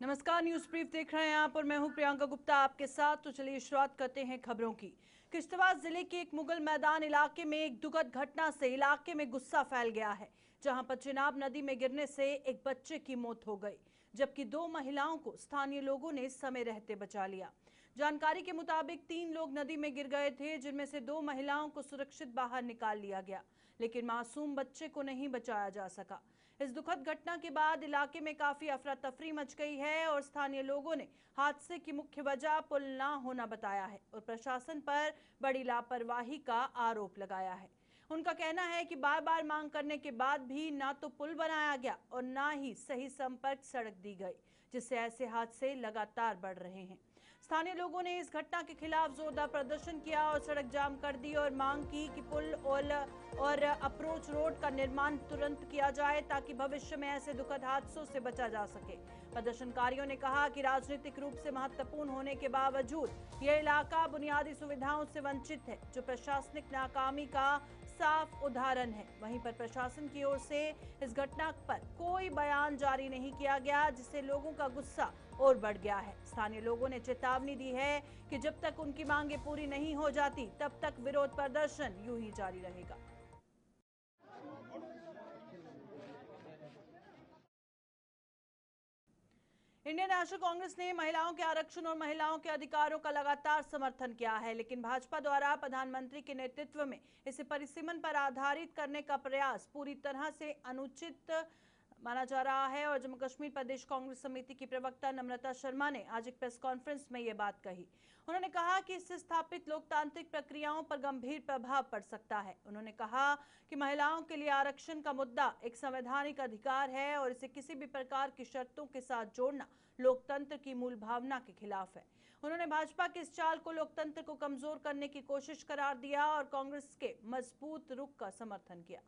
नमस्कार, news brief देख रहे हैं आप और मैं हूं प्रियंका गुप्ता आपके साथ। तो चलिए शुरुआत करते हैं खबरों की। किश्तवाड़ जिले के एक मुगल मैदान इलाके में एक दुखद घटना से इलाके में गुस्सा फैल गया है, जहां पर चिनाब नदी में गिरने से एक बच्चे की मौत हो गई, जबकि 2 महिलाओं को स्थानीय लोगों ने समय रहते बचा लिया। जानकारी के मुताबिक 3 लोग नदी में गिर गए थे, जिनमें से 2 महिलाओं को सुरक्षित बाहर निकाल लिया गया, लेकिन मासूम बच्चे को नहीं बचाया जा सका। इस दुखद घटना के बाद इलाके में काफी अफरा तफरी मच गई है और स्थानीय लोगों ने हादसे की मुख्य वजह पुल ना होना बताया है और प्रशासन पर बड़ी लापरवाही का आरोप लगाया है। उनका कहना है कि बार बार मांग करने के बाद भी ना तो पुल बनाया गया और ना ही सही संपर्क सड़क दी गई, जिससे ऐसे हादसे लगातार बढ़ रहे हैं। स्थानीय लोगों ने इस घटना के खिलाफ जोरदार प्रदर्शन किया और सड़क जाम कर दी और मांग की कि पुल और अप्रोच रोड का निर्माण तुरंत किया जाए, ताकि भविष्य में ऐसे दुखद हादसों से बचा जा सके। प्रदर्शनकारियों ने कहा कि राजनीतिक रूप से महत्वपूर्ण होने के बावजूद यह इलाका बुनियादी सुविधाओं से वंचित है, जो प्रशासनिक नाकामी का साफ उदाहरण है। वहीं पर प्रशासन की ओर से इस घटना पर कोई बयान जारी नहीं किया गया, जिससे लोगों का गुस्सा और बढ़ गया है। स्थानीय लोगों ने चेतावनी दी है कि जब तक उनकी मांगे पूरी नहीं हो जाती, तब तक विरोध प्रदर्शन यूं ही जारी रहेगा। इंडियन नेशनल कांग्रेस ने महिलाओं के आरक्षण और महिलाओं के अधिकारों का लगातार समर्थन किया है, लेकिन भाजपा द्वारा प्रधानमंत्री के नेतृत्व में इसे परिसीमन पर आधारित करने का प्रयास पूरी तरह से अनुचित माना जा रहा है। और जम्मू कश्मीर प्रदेश कांग्रेस समिति की प्रवक्ता नम्रता शर्मा ने आज एक प्रेस कॉन्फ्रेंस में ये बात कही। उन्होंने कहा कि इससे स्थापित लोकतांत्रिक प्रक्रियाओं पर गंभीर प्रभाव पड़ सकता है। उन्होंने कहा कि महिलाओं के लिए आरक्षण का मुद्दा एक संवैधानिक अधिकार है और इसे किसी भी प्रकार की शर्तों के साथ जोड़ना लोकतंत्र की मूल भावना के खिलाफ है। उन्होंने भाजपा के इस चाल को लोकतंत्र को कमजोर करने की कोशिश करार दिया और कांग्रेस के मजबूत रुख का समर्थन किया।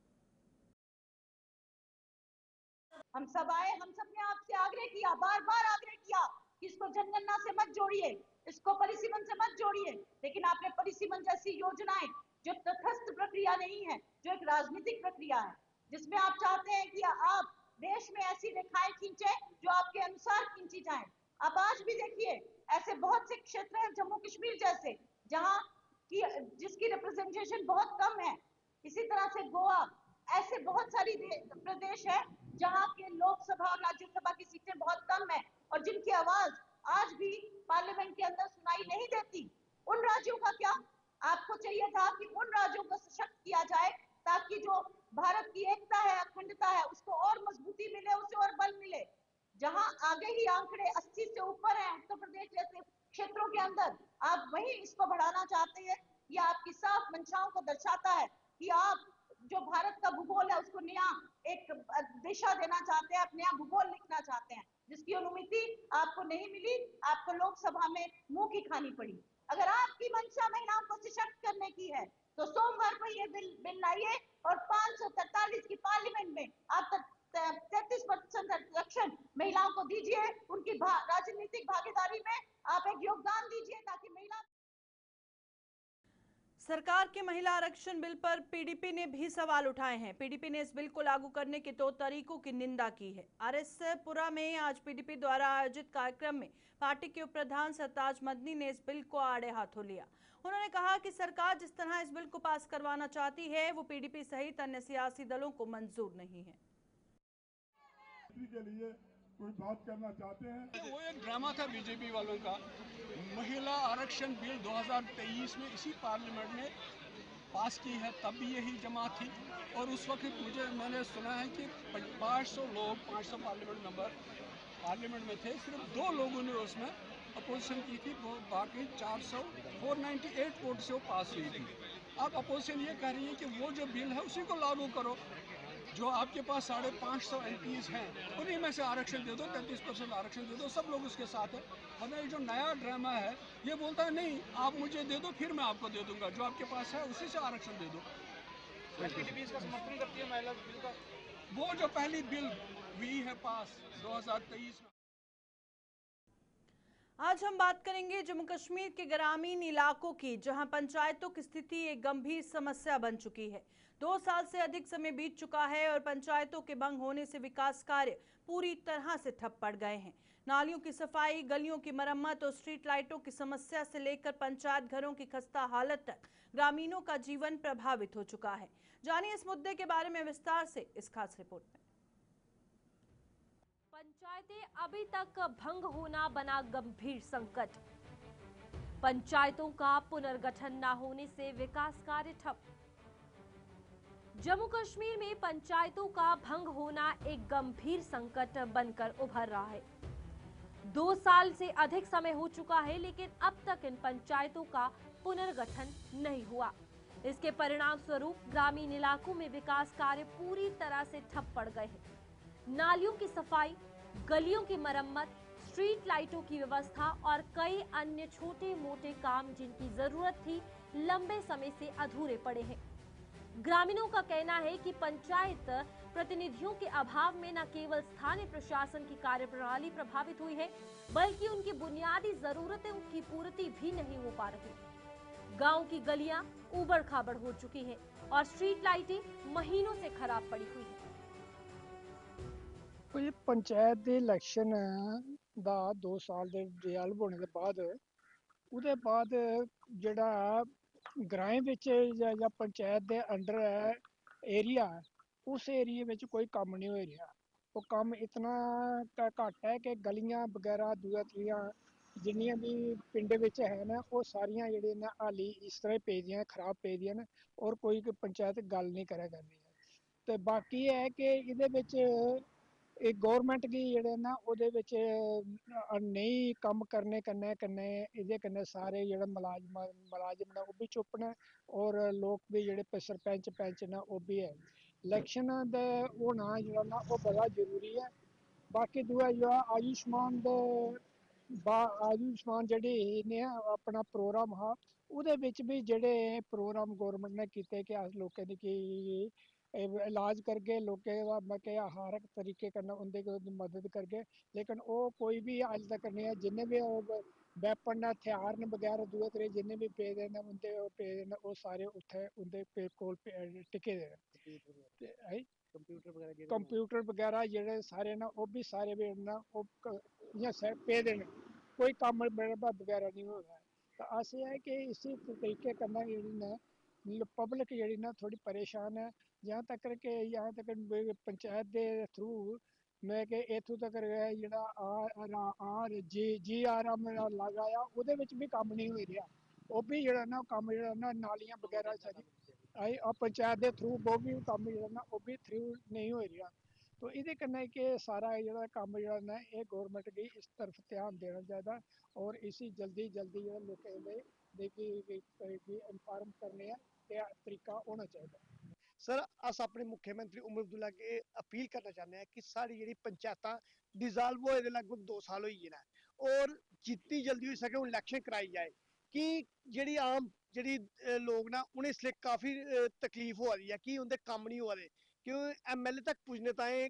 हम सब आए, हम सब ने आपसे आग्रह किया, बार बार आग्रह किया कि इसको जनगणना से मत जोड़िए, इसको परिसीमन से मत जोड़िए, लेकिन आपने परिसीमन जैसी योजनाएं जो तटस्थ प्रक्रिया नहीं है, जो एक राजनीतिक प्रक्रिया है, जिसमें आप चाहते हैं कि आप देश में ऐसी रेखाएं खींचे जो आपके अनुसार खींची जाए। अब आज भी देखिए, ऐसे बहुत से क्षेत्र हैं जम्मू कश्मीर जैसे, जहां की जिसकी रिप्रेजेंटेशन बहुत कम है। इसी तरह से गोवा, ऐसे बहुत सारी प्रदेश है जहां के लोकसभा और राज्यसभा की सीटें बहुत कम है और जिनकी आवाज आज भी पार्लियामेंट के अंदर सुनाई नहीं देती। उन राज्यों का क्या? आपको चाहिए था कि उन राज्यों को सशक्त किया जाए, ताकि जो भारत की एकता है, अखंडता है, उसको और मजबूती मिले, उसे और बल मिले। जहां आगे ही आंकड़े 80 से ऊपर हैं उत्तर प्रदेश जैसे क्षेत्रों के अंदर, आप वही इसको बढ़ाना चाहते हैं। यह आपकी साफ मंशाओं को दर्शाता है कि आप जो भारत का भूगोल है उसको नया एक दिशा देना चाहते हैं, आप नया भूगोल लिखना चाहते हैं, जिसकी अनुमति आपको नहीं मिली, आपको लोकसभा में मुंह की खानी पड़ी। अगर आपकी मंशा महिलाओं को सशक्त करने की है तो सोमवार को ये बिल लाइए और 543 की पार्लियामेंट में आप 33% आरक्षण महिलाओं को दीजिए, उनकी राजनीतिक भागीदारी में आप एक योगदान दीजिए, ताकि महिला। सरकार के महिला आरक्षण बिल पर पीडीपी ने भी सवाल उठाए हैं। पीडीपी ने इस बिल को लागू करने के 2 तरीकों की निंदा की है। आरएसपुरा में आज पीडीपी द्वारा आयोजित कार्यक्रम में पार्टी के उप प्रधान सरताज मदनी ने इस बिल को आड़े हाथों लिया। उन्होंने कहा कि सरकार जिस तरह इस बिल को पास करवाना चाहती है, वो पीडीपी सहित अन्य सियासी दलों को मंजूर नहीं है। के लिए कोई बात करना चाहते हैं? वो एक ड्रामा था बीजेपी वालों का। महिला आरक्षण बिल 2023 में इसी पार्लियामेंट में पास की है, तब भी यही जमात थी और उस वक्त मैंने सुना है कि 500 लोग, 500 पार्लियामेंट मेंबर पार्लियामेंट में थे, सिर्फ 2 लोगों ने उसमें अपोजिशन की थी, वो बाकी 498 वोट से वो पास हुई थी। अब अपोजिशन ये कह रही है कि वो जो बिल है उसी को लागू करो, जो आपके पास 550 MPs हैं उन्हीं में से आरक्षण दे दो, 33% आरक्षण दे दो, सब लोग उसके साथ है। हमें जो नया ड्रामा है ये बोलता है नहीं आप मुझे दे दो फिर मैं आपको दे दूंगा, जो आपके पास है उसी से आरक्षण दे दो। पीडीपी इसका समर्थन करती है महिला बिल का। वो जो पहली बिल हुई है पास 2023 में। आज हम बात करेंगे जम्मू कश्मीर के ग्रामीण इलाकों की, जहां पंचायतों की स्थिति एक गंभीर समस्या बन चुकी है। 2 साल से अधिक समय बीत चुका है और पंचायतों के भंग होने से विकास कार्य पूरी तरह से ठप पड़ गए हैं। नालियों की सफाई, गलियों की मरम्मत और स्ट्रीट लाइटों की समस्या से लेकर पंचायत घरों की खस्ता हालत तक ग्रामीणों का जीवन प्रभावित हो चुका है। जानिए इस मुद्दे के बारे में विस्तार से इस खास रिपोर्ट में। पंचायतें अभी तक भंग होना बना गंभीर संकट। पंचायतों का पुनर्गठन न होने से विकास कार्य ठप। जम्मू कश्मीर में पंचायतों का भंग होना एक गंभीर संकट बनकर उभर रहा है। 2 साल से अधिक समय हो चुका है, लेकिन अब तक इन पंचायतों का पुनर्गठन नहीं हुआ। इसके परिणाम स्वरूप ग्रामीण इलाकों में विकास कार्य पूरी तरह से ठप पड़ गए हैं। नालियों की सफाई, गलियों की मरम्मत, स्ट्रीट लाइटों की व्यवस्था और कई अन्य छोटे मोटे काम जिनकी जरूरत थी, लंबे समय से अधूरे पड़े हैं। ग्रामीणों का कहना है कि पंचायत प्रतिनिधियों के अभाव में न केवल स्थानीय प्रशासन की कार्यप्रणाली प्रभावित हुई है, बल्कि उनकी बुनियादी जरूरतें की पूर्ति भी नहीं हो पा रही। गांव की गलियां ऊबड़-खाबड़ हो चुकी हैं और स्ट्रीट लाइटें महीनों से खराब पड़ी हुई हैं। कोई पंचायत ਦੇ ਇਲੈਕਸ਼ਨ ਦਾ 2 ਸਾਲ ਦੇ ਰਿਜ਼ਲਟ ਹੋਣੇ ਦੇ ਬਾਅਦ ਉਹਦੇ ਬਾਅਦ ਜਿਹੜਾ ਗ੍ਰਾਮ ਵਿੱਚ ਜਾਂ ਪੰਚਾਇਤ ਦੇ ਅੰਡਰ ਏਰੀਆ ਉਸ ਏਰੀਏ ਵਿੱਚ ਕੋਈ ਕੰਮ ਨਹੀਂ ਹੋ ਰਿਹਾ। ਉਹ ਕੰਮ ਇਤਨਾ ਘੱਟ ਹੈ ਕਿ ਗਲੀਆਂ ਵਗੈਰਾ ਦੂਜੀਆਂ ਜਿੰਨੀਆਂ ਵੀ ਪਿੰਡ ਵਿੱਚ ਹੈ ਨਾ ਉਹ ਸਾਰੀਆਂ ਜਿਹੜੇ ਨਾ ਹਾਲੀ ਇਸ ਤਰ੍ਹਾਂ ਪਈ ਦੀਆਂ ਖਰਾਬ ਪਈ ਦੀਆਂ ਨੇ ਔਰ ਕੋਈ ਪੰਚਾਇਤ ਗੱਲ ਨਹੀਂ ਕਰਿਆ ਕਰਦੀ ਹੈ। ਤੇ ਬਾਕੀ ਹੈ ਕਿ ਇਹਦੇ ਵਿੱਚ ਇਹ ਗੌਰਮੈਂਟ की ਜਿਹੜੇ ਨਾ ਉਹਦੇ ਵਿੱਚ ਨਹੀਂ ਕੰਮ ਕਰਨੇ ਕन्नै ਇਹਦੇ ਕन्नै ਸਾਰੇ ਜਿਹੜੇ ਮੁਲਾਜ਼ਮ ਨੇ ਉਹ ਵੀ ਚੁੱਪ ਨੇ ਔਰ ਲੋਕ ਵੀ ਜਿਹੜੇ ਸਰਪੰਚ ਪੰਚ ਨੇ ਉਹ ਵੀ ਹੈ। ਇਲੈਕਸ਼ਨ ਦਾ ਹੋਣਾ ਜਿਹੜਾ ਨਾ ਉਹ ਬੜਾ ਜ਼ਰੂਰੀ ਹੈ। ਬਾਕੀ ਦੂਆ ਜਿਹੜਾ ਆਯੁਸ਼ਮਾਨ ਜਿਹੜੀ ਨੇ ਆਪਣਾ ਪ੍ਰੋਗਰਾਮ ਹਾਂ ਉਹਦੇ ਵਿੱਚ ਵੀ ਜਿਹੜੇ ਪ੍ਰੋਗਰਾਮ ਗੌਰਮੈਂਟ ਨੇ ਕੀਤੇ ਕਿ ਅਸ ਲੋਕਾਂ ਦੀ ਕੀ इलाज करके लोगों के हर एक तरीके करना उनकी मदद करके, लेकिन वो कोई भी अज तक नहीं है। जिन्हें भी वैपन हथियार ने वगैरह दूए तरह जिन्हें भी पे दे उनके पे दे वो सारे उत्थे उनके कोल टिके दे। कंप्यूटर वगैरह जेह्ड़े सारे ना वो भी सारे भी ना इ'यां पे दे कोई कम्म वगैरह नहीं हो रहा है। तो अस है कि इसी तरीके करना जेह्ड़ी ना पब्लिक जेह्ड़ी ना थोड़ी परेशान है। यहाँ तक पंचायत के थ्रू मैं कि इत्थों तक GRM लगाया ਉਹਦੇ ਵਿੱਚ भी काम नहीं हो रहा। वो भी ਜਿਹੜਾ ਨਾ ਕੰਮ ਜਿਹੜਾ ਨਾ नालियां वगैरह सारी पंचायत के थ्रू वो भी काम ਜਿਹੜਾ ना वो भी थ्रू नहीं हो रहा। तो ਇਹਦੇ कन्नै कि सारा ਜਿਹੜਾ ਕੰਮ ਜਿਹੜਾ ना ये गौरमेंट की इस तरफ ध्यान देना चाहिए और इसी जल्दी ਜਿਹੜਾ लोगों ਦੇ इन्फॉर्म करने का तरीका होना चाहिए। सर अस अपने मुख्यमंत्री उमर अब्दुल्ला के अपील करना चाहते हैं कि सारी जी पंचायत डिजॉल्व होए लगभग 2 साल हो गए हैं और जितनी जल्दी हो सके इलैक्शन कराई जाए कि जी आम जी लोग ना उन्हें इसलिए काफ़ी तकलीफ हो रही है कि उनके कम नहीं हो रहे क्यों MLA तक पुजने ताएं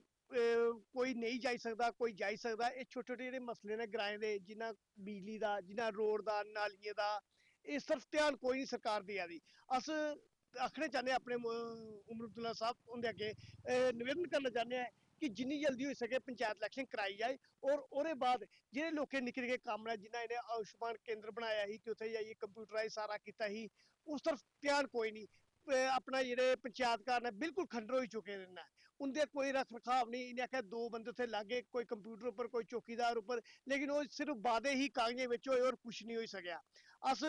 कोई नहीं जाई सकता कोई जाई सकता। ये छोटे छोटे जो मसले ने ग्राएं के जिन्ना बिजली का जिन्ना रोड का नालियां का इस तरफ ध्यान कोई नहीं सरकार दिया दी। अस आखने चाहते हैं अपने उमर अब्दुल्ला साहब उनके अगे निवेदन करना चाहते हैं कि जिन्नी जल्दी हो सके पंचायत इलैक्शन कराई जाए और उसके बाद जो लोग निक्के निक्के काम ने जिन्हें इन्हें आयुष्मान केंद्र बनाया ही कि उत्थे जाइए कंप्यूटराइज सारा किया ही उस तरफ ध्यान कोई नहीं। अपना जेह्ड़े पंचायतकार ने बिल्कुल खंडर हो चुके हैं उनके कोई रख रखाव नहीं। इन्हें आख्या 2 बंदे उत्थे लागे कोई कंप्यूटर उपर कोई चौकीदार उपर लेकिन वो सिर्फ वादे ही कागज़ें विच होए और कुछ नहीं हो सकिया। अस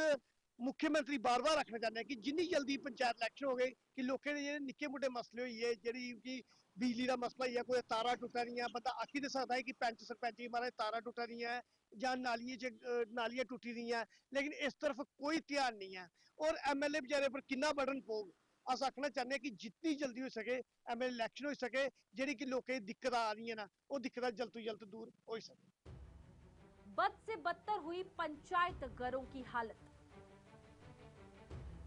मुख्यमंत्री बार बार रखना चाहते हैं कि जिन्नी जल्दी पंचायत इलैक्शन हो गए कि लोगों के जो निक्के मुट्टे मसले हुई जी कि बिजली का मसला ही है कोई तारा टुटा दी है बंदा आखी दे सकता है कि पंच सरपंच महाराज तारा टुटा दी है या नालियां टुटी दी हैं लेकिन इस तरफ कोई ध्यान नहीं है और MLA बेचारे पर कितना बर्डन पौग। अस आखना चाहते हैं कि जितनी जल्दी हो सके MLA इलैक्शन हो सके जी कि लोगों की दिक्कत आ रही है ना वो दिक्कत जल्द तो जल्द दूर हो सके। बद से बदतर हुई पंचायत घरों की हालत,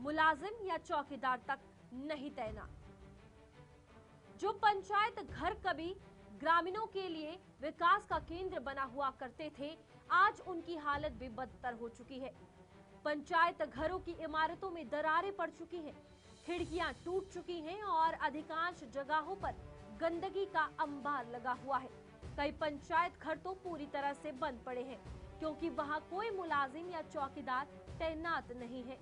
मुलाजिम या चौकीदार तक नहीं तैनात। जो पंचायत घर कभी ग्रामीणों के लिए विकास का केंद्र बना हुआ करते थे, आज उनकी हालत भी बदतर हो चुकी है। पंचायत घरों की इमारतों में दरारें पड़ चुकी हैं, खिड़कियां टूट चुकी हैं और अधिकांश जगहों पर गंदगी का अंबार लगा हुआ है। कई पंचायत घर तो पूरी तरह से बंद पड़े हैं क्योंकि वहां कोई मुलाजिम या चौकीदार तैनात नहीं है।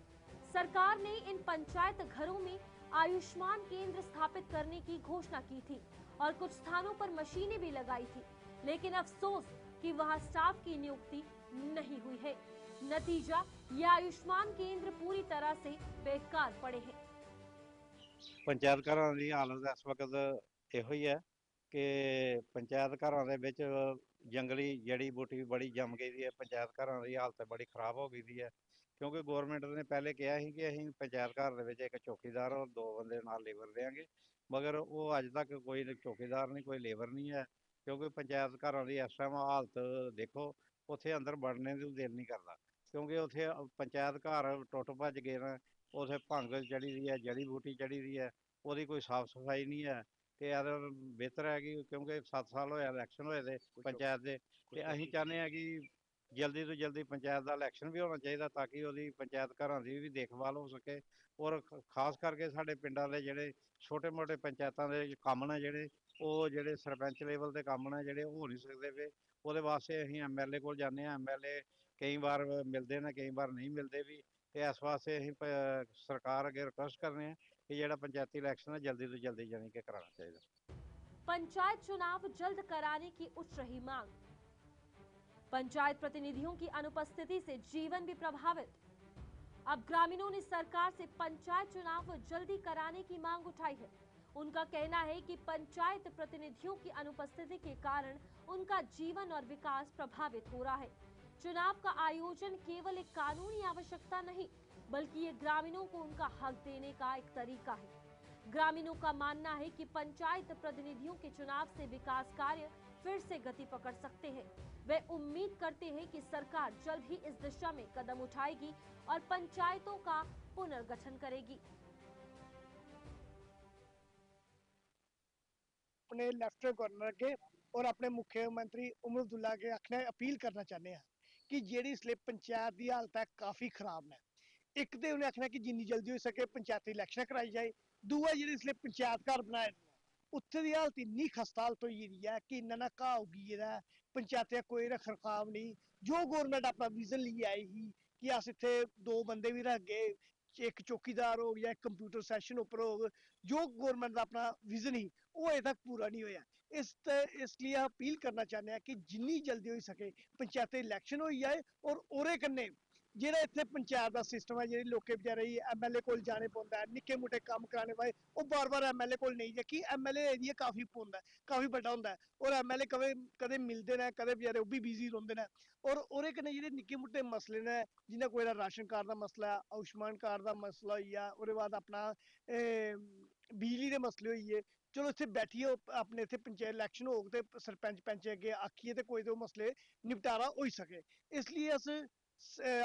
सरकार ने इन पंचायत घरों में आयुष्मान केंद्र स्थापित करने की घोषणा की थी और कुछ स्थानों पर मशीनें भी लगाई थी, लेकिन अफसोस कि वहां स्टाफ की नियुक्ति नहीं हुई है। नतीजा, ये आयुष्मान केंद्र पूरी तरह से बेकार पड़े हैं। पंचायत घरों की हालत इस वक्त ਇਹੋ ਹੀ ਹੈ कि पंचायत घरों ਦੇ ਵਿੱਚ जंगली जड़ी बूटी बड़ी जम गई है। पंचायत घरों की हालत बड़ी खराब हो गई है क्योंकि गौरमेंट ने पहले कहा कि ਅਸੀਂ पंचायत घर ਦੇ ਵਿੱਚ एक चौकीदार और 2 ਬੰਦੇ ਨਾਲ लेबर देंगे, मगर वो अज तक कोई चौकीदार नहीं, कोई लेबर नहीं है क्योंकि पंचायत घरों की इस टाइम हालत देखो, उत्थे अंदर बढ़ने को दिल नहीं करता क्योंकि उत्थे पंचायत घर टुट भज गए ने, उत्थे भंग चढ़ी दी है, जड़ी बूटी चढ़ी दी है, ਉਹਦੀ कोई साफ सफाई नहीं है। ਤੇ ਯਾਰ ਬਿਹਤਰ ਹੈ ਕਿ ਕਿਉਂਕਿ 7 ਸਾਲ ਹੋਇਆ ਇਲੈਕਸ਼ਨ ਹੋਏ ਦੇ ਪੰਚਾਇਤ ਦੇ, ਤੇ ਅਸੀਂ ਚਾਹੁੰਦੇ ਹਾਂ ਕਿ ਜਲਦੀ ਤੋਂ ਜਲਦੀ ਪੰਚਾਇਤ ਦਾ ਇਲੈਕਸ਼ਨ ਵੀ ਹੋਣਾ ਚਾਹੀਦਾ ਤਾਂ ਕਿ ਉਹਦੀ ਪੰਚਾਇਤ ਘਰਾਂ ਦੀ ਵੀ ਦੇਖਭਾਲ ਹੋ ਸਕੇ। ਔਰ ਖਾਸ ਕਰਕੇ ਸਾਡੇ ਪਿੰਡਾਂ ਦੇ ਜਿਹੜੇ ਛੋਟੇ ਮੋਟੇ ਪੰਚਾਇਤਾਂ ਦੇ ਕੰਮ ਨੇ ਉਹ ਜਿਹੜੇ ਸਰਪੰਚ ਲੈਵਲ ਦੇ ਕੰਮ ਨੇ ਜਿਹੜੇ ਹੋ ਨਹੀਂ ਸਕਦੇ ਪਏ, ਉਹਦੇ ਵਾਸਤੇ ਅਸੀਂ ਐਮਐਲਏ ਕੋਲ ਜਾਂਦੇ ਹਾਂ। ਐਮਐਲਏ ਕਈ ਵਾਰ ਮਿਲਦੇ ਨੇ, ਕਈ ਵਾਰ ਨਹੀਂ ਮਿਲਦੇ ਵੀ, ਤੇ ਇਸ ਵਾਸਤੇ ਅਸੀਂ ਸਰਕਾਰ ਅੱਗੇ ਰਿਕੁਐਸਟ ਕਰਨੇ ਹਾਂ कि ਜਿਹੜਾ पंचायती इलेक्शन है जल्दी तो जल्दी यानी कि कराना चाहिए। पंचायत चुनाव जल्द कराने की उठ रही मांग। पंचायत प्रतिनिधियों की अनुपस्थिति से जीवन भी प्रभावित। अब ग्रामीणों ने सरकार से पंचायत चुनाव जल्दी कराने की मांग उठाई है। उनका कहना है कि पंचायत प्रतिनिधियों की अनुपस्थिति के कारण उनका जीवन और विकास प्रभावित हो रहा है। चुनाव का आयोजन केवल एक कानूनी आवश्यकता नहीं, बल्कि ये ग्रामीणों को उनका हक देने का एक तरीका है। ग्रामीणों का मानना है कि पंचायत प्रतिनिधियों के चुनाव से विकास कार्य फिर से गति पकड़ सकते हैं। वे उम्मीद करते हैं कि सरकार जल्द ही इस दिशा में कदम उठाएगी और पंचायतों का पुनर्गठन करेगी। अपने लेफ्टिनेंट गवर्नर के और अपने मुख्यमंत्री उमर अब्दुल्ला के आखने अपील करना चाहते हैं कि जेडी इसलिए पंचायत की हालत है काफी खराब है। एक तो उन्हें आखना कि जिन्नी जल्दी हो सके पंचायती इलेक्शन कराई जाए, दूआ जी इसलिए पंचायत घर बनाए उत्थे की हालत इन्नी खस्ता हालत हो गई है कि इन्ना घाह उगी गेदा है, पंचायतें कोई रख रखाव नहीं। जो गौरमेंट अपना विजन लेके आई ही कि अस इत्थे 2 बंदे भी रखगे, एक चौकीदार हो या कंप्यूटर सैशन उपर हो, जो गौरमेंट का अपना विजन ही वो अजे तक पूरा नहीं होया। इसलिए अपील करना चाहते हैं कि जिन्नी जल्दी हो सके पंचायती इलेक्शन हो जाए और ओरे कन्ने ਜਿਹੜਾ ਇੱਥੇ पंचायत का सिस्टम है, ਜਿਹੜੀ ਲੋਕੇ ਵਿਚਾਰੇ ਐਮਐਲਏ ਕੋਲ ਜਾਣੇ ਪੈਂਦਾ, ਨਿੱਕੇ ਮੋਟੇ ਕੰਮ ਕਰਾਣੇ ਵਾਲੇ ਉਹ ਬਾਰ-ਬਾਰ ਐਮਐਲਏ ਕੋਲ ਨਹੀਂ ਜਾ ਕਿ ਐਮਐਲਏ ਏਰੀਆ ਕਾਫੀ ਹੁੰਦਾ, ਕਾਫੀ ਵੱਡਾ ਹੁੰਦਾ ਔਰ ਐਮਐਲਏ ਕਦੇ ਮਿਲਦੇ ਨੇ, ਕਦੇ ਵਿਚਾਰੇ ਉਹ ਵੀ ਬਿਜ਼ੀ ਰਹਿੰਦੇ ਨੇ ਔਰ ਉਹਦੇ ਕਨੇ ਜਿਹੜੇ ਨਿੱਕੇ ਮੋਟੇ ਮਸਲੇ ਨੇ, ਜਿਨ੍ਹਾਂ ਕੋਈ ਰਾਸ਼ਨ ਕਾਰਡ ਦਾ ਮਸਲਾ, ਆਯੁਸ਼ਮਾਨ ਕਾਰਡ ਦਾ ਮਸਲਾ ਹੋਈ ਆ, ਉਹਦੇ ਬਾਅਦ ਆਪਣਾ ਬਿਜਲੀ ਦੇ ਮਸਲੇ ਹੋਈਏ, ਚਲੋ ਇੱਥੇ ਬੈਠੀਏ ਆਪਣੇ ਇੱਥੇ ਪੰਚਾਇਤ ਇਲੈਕਸ਼ਨ ਹੋ ਤੇ ਸਰਪੰਚ ਪੰਚ ਅੱਗੇ ਆਖੀਏ ਤੇ ਕੋਈ तो मसले निपटारा हो सके। इसलिए अस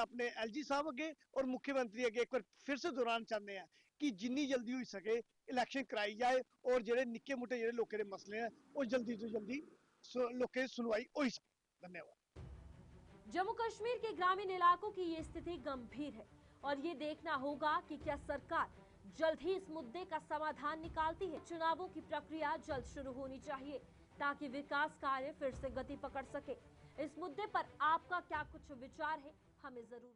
अपने एलजी साहब अगे और मुख्यमंत्री अगे एक बार फिर से दोहराना चाहते हैं कि जिन्नी जल्दी हो सके इलेक्शन कराई जाए और जेडे निक्के मोटे जेडे लोकें दे मसले हैं वो जल्दी तो जल्दी लोकें दी सुनवाई हो सके। धन्यवाद। जम्मू कश्मीर के ग्रामीण इलाकों की ये स्थिति गंभीर है और ये देखना होगा कि क्या सरकार जल्द ही इस मुद्दे का समाधान निकालती है। चुनावों की प्रक्रिया जल्द शुरू होनी चाहिए ताकि विकास कार्य फिर से गति पकड़ सके। इस मुद्दे पर आपका क्या कुछ विचार है, हमें जरूर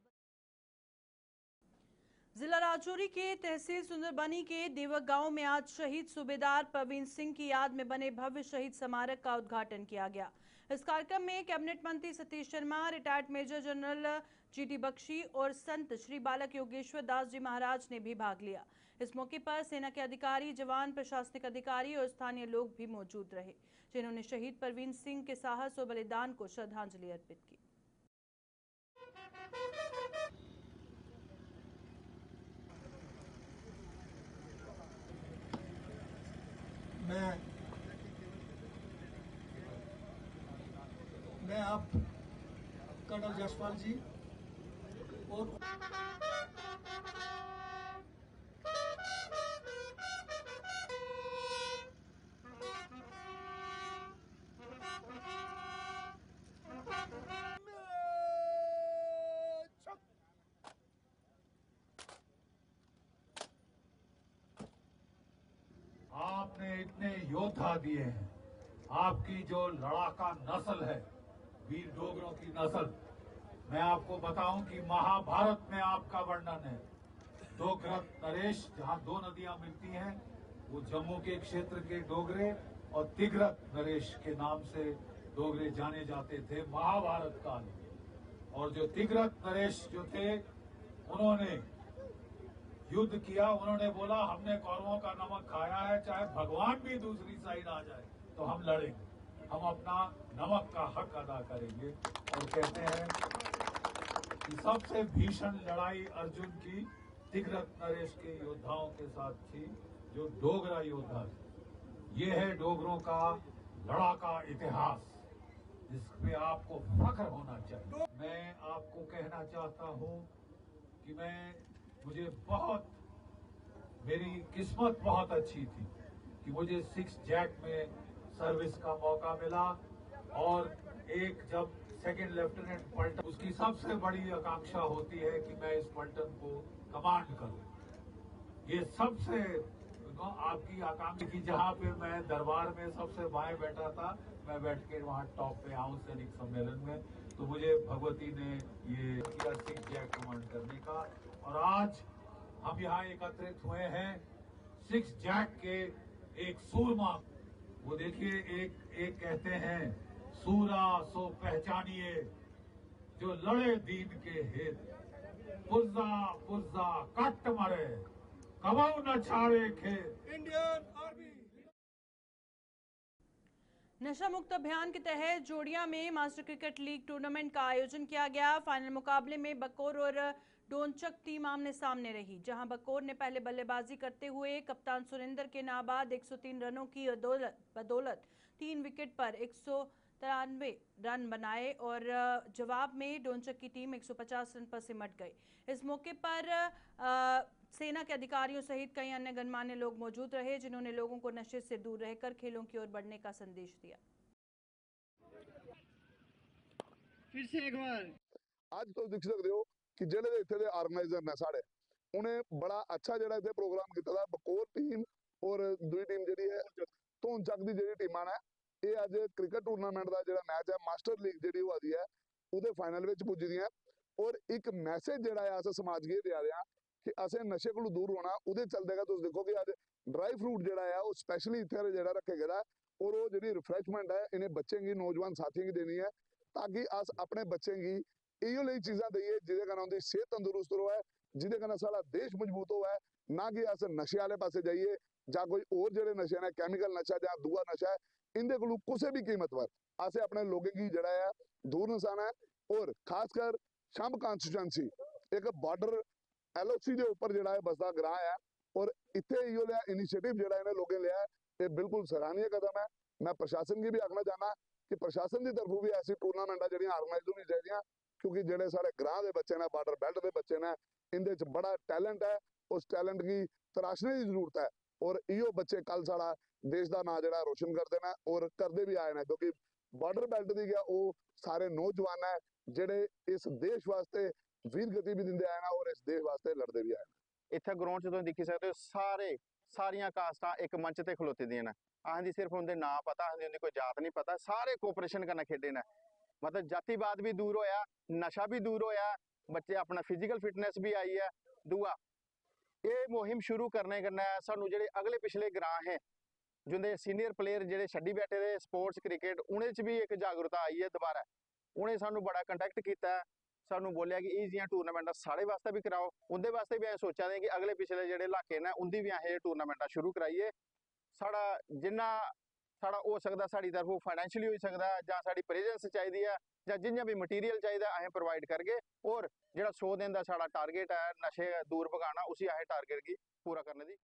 जिला राजौरी के तहसील सुंदरबनी के देवक गांव में आज शहीद सूबेदार प्रवीण सिंह की याद में बने भव्य शहीद स्मारक का उद्घाटन किया गया। इस कार्यक्रम में कैबिनेट मंत्री Satish Sharma, retired major general GT Bakshi और संत श्री बालक योगेश्वर दास जी महाराज ने भी भाग लिया। इस मौके पर सेना के अधिकारी, जवान, प्रशासनिक अधिकारी और स्थानीय लोग भी मौजूद रहे, जिन्होंने शहीद प्रवीण सिंह के साहस और बलिदान को श्रद्धांजलि अर्पित की। मैं आप कर्नल जसपाल जी और आपने इतने योद्धा दिए हैं, आपकी जो लड़ाका नस्ल है, वीर डोगरों की नस्ल, मैं आपको बताऊं कि महाभारत में आपका वर्णन है। डोगरत नरेश, जहां दो नदियां मिलती हैं, वो जम्मू के क्षेत्र के डोगरे और तिगरत नरेश के नाम से डोगरे जाने जाते थे महाभारत काल में। और जो तिगरत नरेश जो थे, उन्होंने युद्ध किया। उन्होंने बोला हमने कौरवों का नमक खाया है, चाहे भगवान भी दूसरी साइड आ जाए तो हम लड़ेंगे, हम अपना नमक का हक अदा करेंगे। और कहते हैं कि सबसे भीषण लड़ाई अर्जुन की तिगरत नरेश के योद्धाओं के साथ थी, जो डोगरा योद्धा थे। ये है डोगरों का लड़ाका इतिहास, जिस पे आपको फख्र होना चाहिए। मैं आपको कहना चाहता हूं कि मेरी किस्मत बहुत अच्छी थी कि मुझे 6 जैक में सर्विस का मौका मिला। और एक जब सेकंड लेफ्टिनेंट पलटन, उसकी सबसे बड़ी आकांक्षा होती है कि मैं इस पलटन को कमांड करूं। ये सबसे आपकी आकांक्षा की, जहां पे मैं दरबार में सबसे बाएं बैठा था, मैं बैठ के वहां टॉप पे आऊं सैनिक सम्मेलन में, तो मुझे भगवती ने ये किया 6 जैक कमांड करने का। और आज हम यहाँ एकत्रित हुए हैं 6 जैक के एक सूरमा। वो देखिए, एक कहते हैं सूरा सो पहचानिए जो लड़े दीन के हित, पुर्जा पुर्जा कट मरे कबाऊ न छाड़े खेत। Indian army. नशा मुक्त अभियान के तहत जोड़िया में मास्टर क्रिकेट लीग टूर्नामेंट का आयोजन किया गया। फाइनल मुकाबले में बकोर और डोनचक टीम आमने सामने रही, जहां बकोर ने पहले बल्लेबाजी करते हुए कप्तान सुरेंद्र के नाबाद 103 रनों की बदौलत 3 विकेट पर 193 रन बनाए और जवाब में डोनचक की टीम 150 रन पर सिमट गई। इस मौके पर सेना के अधिकारियों सहित कई अन्य गणमान्य लोग मौजूद रहे, जिन्होंने लोगों को नशे से दूर रहकर खेलों की ओर बढ़ने का संदेश दिया। फिर से एक बार आज तो देख सकते हो कि ਜਿਹੜੇ ਇੱਥੇ ਦੇ ਆਰਗੇਨਾਈਜ਼ਰ ਨੇ ਸਾਡੇ, ਉਹਨੇ ਬੜਾ ਅੱਛਾ ਜਿਹੜਾ ਇੱਥੇ ਪ੍ਰੋਗਰਾਮ ਕੀਤਾ ਦਾ। ਬਕੌਰ ਟੀਮ ਔਰ ਦੂਜੀ ਟੀਮ ਜਿਹੜੀ ਹੈ ਧੌਂਚਕ ਦੀ ਜਿਹੜੀ ਟੀਮਾਂ ਨੇ, ਇਹ ਅੱਜ ਕ੍ਰਿਕਟ ਟੂਰਨਾਮੈਂਟ ਦਾ ਜਿਹੜਾ ਮੈਚ ਹੈ ਮਾਸਟਰ ਲੀਗ ਜਿਹੜੀ ਉਹ ਆਦੀ ਹੈ ਉਹਦੇ ਫਾਈਨਲ ਵਿੱਚ ਪੁੱਜੀ ਦੀਆਂ। ਔਰ ਇੱਕ ਮੈਸੇਜ ਜਿਹੜਾ ਆ ਅਸਾਂ ਸਮਾਜ ਕੇ ਦੇ ਆ ਰਿਹਾ ਕਿ ਅਸੀਂ ਨਸ਼ੇ ਕੋਲੋਂ ਦੂਰ ਹੋਣਾ। ਉਹਦੇ ਚੱਲਦੇਗਾ ਤੁਸੀਂ ਦੇਖੋ ਕਿ ਅੱਜ ਡਰਾਈ ਫਰੂਟ ਜਿਹੜਾ ਆ ਉਹ ਸਪੈਸ਼ਲੀ ਇੱਥੇ ਜਿਹੜਾ ਰੱਖਿਆ ਗਿਆ ਔਰ ਉਹ ਜਿਹੜੀ ਰਿਫਰੈਸ਼ਮੈਂਟ ਹੈ ਇਹਨੇ ਬੱਚੇ की नौजवान साथियों की देनी है, ताकि अस अपने बच्चे की इो ਲਈ चीज़ां दईए जिहदे कन्नै उनकी सेहत तंदुरुस्त होवे, जिहदे कन्नै साडा देश मजबूत होवे। ना कि अस नशे वाले पासे जाइए जां कोई होर जिहड़े नशे ने, कैमिकल नशा जां दूआ नशा है, इनदे कोलों कुसै भी कीमत पर असें अपने लोगों की जिहड़ा है दूर नसाना है। और खासकर शंभ कॉन्स्टिट्यूएंसी एक बॉर्डर LOC के उपर जिहड़ा है बसदा ग्रां है, और इत्थे इहो लिया इनिशिएटिव जिहड़ा इन्हें लोगों लिया है, ये बिल्कुल सराहनीय कदम है। मैं प्रशासन की भी आखना चाहना कि प्रशासन की तरफों भी ऐसी टूरनामेंटा जिहड़ियां ऑर्गेनाइज होनी चाहिए, क्योंकि जिहड़े सारे ग्रां के बच्चे ने, बॉर्डर बेल्ट के बच्चे ने, इनदे च बड़ा टैलेंट है। उस टैलेंट की तराशने की जरूरत है, और इहो बच्चे कल साड़ा देश का नाम जिहड़ा रोशन करते हैं और करते भी आए हैं, क्योंकि बॉर्डर बेल्ट की गया वो सारे नौजवान है जिहड़े इस देश वास्ते वीर गति भी दिंदे आए हैं और इस देश वास्ते लड़ते भी आए हैं। इत्थे ग्राउंड च तुसीं देखी सकते हो सारियां कास्टां एक मंच ते खलोती दियां ने। असें सिर्फ उनके नाम पता, असें उनकी कोई जात नहीं पता, सारे कोऑपरेशन कन्नै खेडे ने। मतलब जातिवाद भी दूर होया, नशा भी दूर होया, बच्चे अपना फिजिकल फिटनेस भी आई है। दूआ ये मुहिम शुरू करने कन्नै सानू जेह्ड़े अगले पिछले ग्रां हैं जिंदे सीनियर प्लेयर जेह्ड़े छड्डी बैठे दे स्पोर्ट्स क्रिकेट, उ'नें च भी एक जागरूकता आई है दोबारा। उ'नें सानू बड़ा कंटैक्ट किया है, सानू बोलिया कि इह जिहियां टूरनामेंटां साढ़े वास्ते भी कराओ। उंदे वास्ते भी अस सोचा दे कि अगले पिछले जेह्ड़े इलाके ने उंदी भी असें टूरनामेंटां शुरू कराइए। साढ़ा जिन्ना साढ़ा हो सकदा साड़ी तरफों फाइनैंशियली हो सकदा, जां साड़ी प्रेजेंस चाहिदी है, जां जिन्ना भी मटीरियल चाहिदा असें प्रोवाइड करगे। और जेह्ड़ा 100 दिन दा साढ़ा टारगेट है नशे दूर भगाना, उसी असें टारगेट गी पूरा करने दी।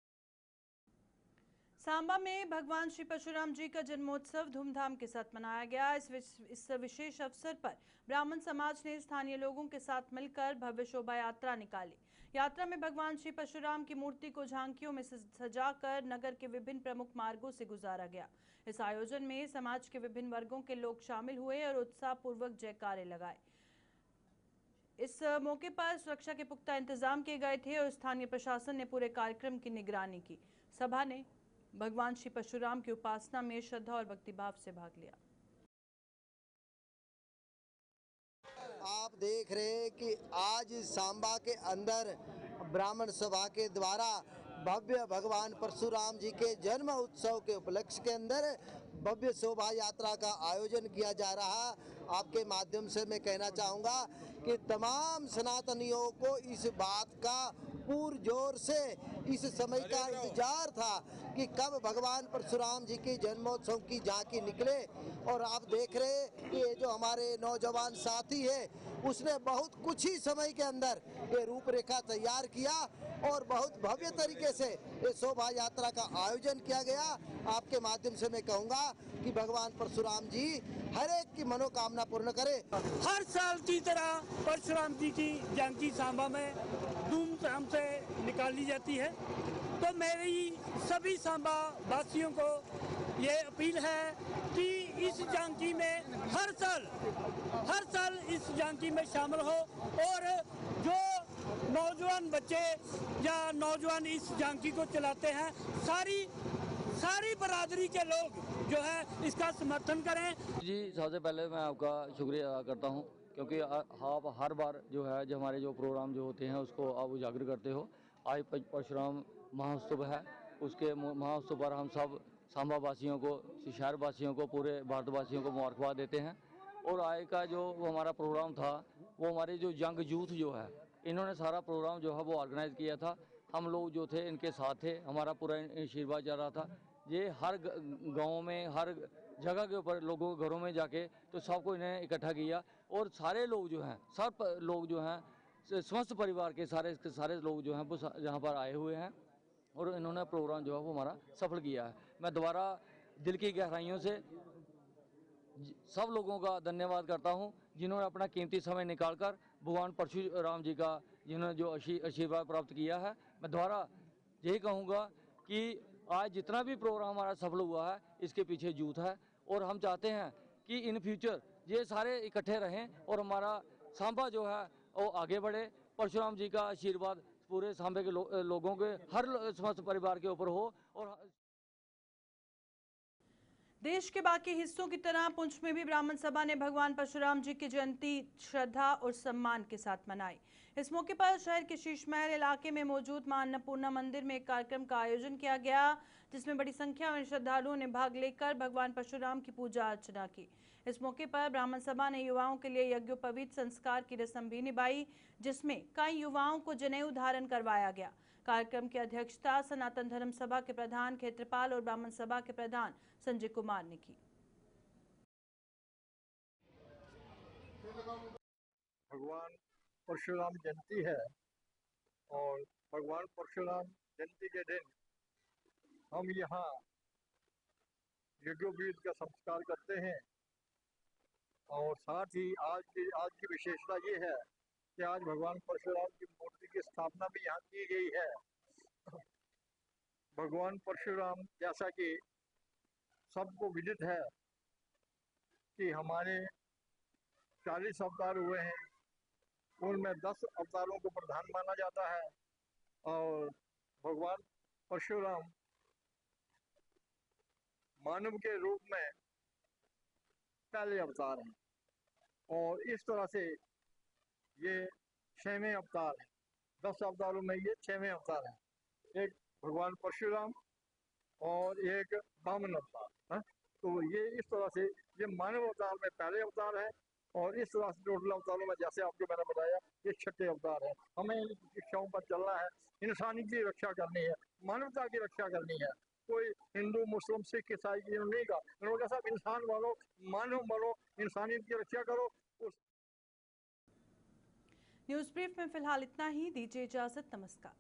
सांबा में भगवान श्री परशुराम जी का जन्मोत्सव धूमधाम के साथ मनाया गया। इस विशेष अवसर पर ब्राह्मण समाज ने स्थानीय लोगों के साथ मिलकर भव्य शोभा यात्रा निकाली। यात्रा में भगवान श्री परशुराम की मूर्ति को झांकियों में सजाकर नगर के विभिन्न प्रमुख मार्गों से गुजारा गया। इस आयोजन में समाज के विभिन्न वर्गों के लोग शामिल हुए और उत्साहपूर्वक जयकारे लगाए। इस मौके पर सुरक्षा के पुख्ता इंतजाम किए गए थे और स्थानीय प्रशासन ने पूरे कार्यक्रम की निगरानी की। सभा ने भगवान श्री परशुराम की उपासना में श्रद्धा और भक्तिभाव से भाग लिया। आप देख रहे हैं कि आज सांबा के अंदर ब्राह्मण सभा के द्वारा भव्य भगवान परशुराम जी के जन्म उत्सव के उपलक्ष्य के अंदर भव्य शोभा यात्रा का आयोजन किया जा रहा। आपके माध्यम से मैं कहना चाहूँगा कि तमाम सनातनियों को इस बात का पुरजोर से इस समय का इंतजार था कि कब भगवान परशुराम जी के जन्मोत्सव की झांकी निकले। और आप देख रहे हैं कि ये जो हमारे नौजवान साथी है उसने बहुत कुछ ही समय के अंदर ये रूपरेखा तैयार किया और बहुत भव्य तरीके से ये शोभा यात्रा का आयोजन किया गया। आपके माध्यम से मैं कहूँगा कि भगवान परशुराम जी हर एक की मनोकामना पूर्ण करे। हर साल की तरह परशुराम जी की झांकी सांबा में धूमधाम से निकाली जाती है। तो मेरी सभी सांबा वासियों को ये अपील है कि इस झांकी में हर साल इस झांकी में शामिल हो और जो नौजवान बच्चे या नौजवान इस झांकी को चलाते हैं सारी बरादरी के लोग जो है इसका समर्थन करें। जी सबसे पहले मैं आपका शुक्रिया अदा करता हूं क्योंकि आप हर बार जो है जो हमारे जो प्रोग्राम जो होते हैं उसको आप उजागर करते हो। आज परशुराम महोत्सव है, उसके महोत्सव पर हम सब सांबा वासियों को, शहर वासियों को, पूरे भारतवासियों को मुबारकबाद देते हैं। और आज का जो हमारा प्रोग्राम था वो हमारे जो यंग यूथ जो है इन्होंने सारा प्रोग्राम जो है वो ऑर्गेनाइज किया था। हम लोग जो थे इनके साथ थे, हमारा पूरा आशीर्वाद जा रहा था। ये हर गाँव में हर जगह के ऊपर लोगों के घरों में जाके तो सबको इन्हें इकट्ठा किया और सारे लोग जो हैं सब लोग जो हैं समस्त परिवार के सारे लोग जो हैं वो यहाँ पर आए हुए हैं और इन्होंने प्रोग्राम जो है वो हमारा सफल किया है। मैं दोबारा दिल की गहराइयों से सब लोगों का धन्यवाद करता हूं जिन्होंने अपना कीमती समय निकालकर भगवान परशुराम जी का जिन्होंने जो आशीर्वाद प्राप्त किया है। मैं दोबारा यही कहूँगा कि आज जितना भी प्रोग्राम हमारा सफल हुआ है इसके पीछे यूथ है और हम चाहते हैं कि इन फ्यूचर ये सारे इकट्ठे रहें और हमारा सांबा जो है वो आगे बढ़े। परशुराम जी का आशीर्वाद पूरे सांबे के लोगों के हर समस्त परिवार के ऊपर हो। और देश के बाकी हिस्सों की तरह पुंछ में भी ब्राह्मण सभा ने भगवान परशुराम जी की जयंती श्रद्धा और सम्मान के साथ मनाई। इस मौके पर शहर के शीश महल इलाके में मौजूद मां अन्नपूर्णा मंदिर में एक कार्यक्रम का आयोजन किया गया जिसमें बड़ी संख्या में श्रद्धालुओं ने भाग लेकर भगवान परशुराम की पूजा अर्चना की। इस मौके पर ब्राह्मण सभा ने युवाओं के लिए यज्ञोपवीत संस्कार की रस्म भी निभाई जिसमें कई युवाओं को जनेऊ धारण करवाया गया। कार्यक्रम की अध्यक्षता सनातन धर्म सभा के प्रधान क्षेत्रपाल और ब्राह्मण सभा के प्रधान संजय कुमार ने की। भगवान परशुराम जयंती है और भगवान परशुराम जयंती के दिन हम यहाँ यज्ञोपवीत का संस्कार करते हैं और साथ ही आज की विशेषता ये है कि आज भगवान परशुराम की मूर्ति की स्थापना भी यहाँ की गई है। भगवान परशुराम जैसा कि सबको विदित है कि हमारे 40 अवतार हुए हैं, उनमें 10 अवतारों को प्रधान माना जाता है और भगवान परशुराम मानव के रूप में पहले अवतार हैं और इस तरह से ये 6वें अवतार है। 10 अवतारों में ये 6वें अवतार है। एक भगवान परशुराम और एक वामन अवतार है। तो ये इस तरह से ये मानव अवतार में पहले अवतार है और इस तरह से टोटल अवतारों में जैसे आपको मैंने बताया ये 6ठे अवतार है। हमें इन शिक्षाओं पर चलना है, इंसानी की रक्षा करनी है, मानवता की रक्षा करनी है। कोई हिंदू मुस्लिम सिख ईसाई की नहीं कहा, उन्होंने कहा सब इंसान बनो, मानव बनो, इंसानियत की रक्षा करो। न्यूज ब्रीफ में फिलहाल इतना ही। दीजिए इजाजत। नमस्कार।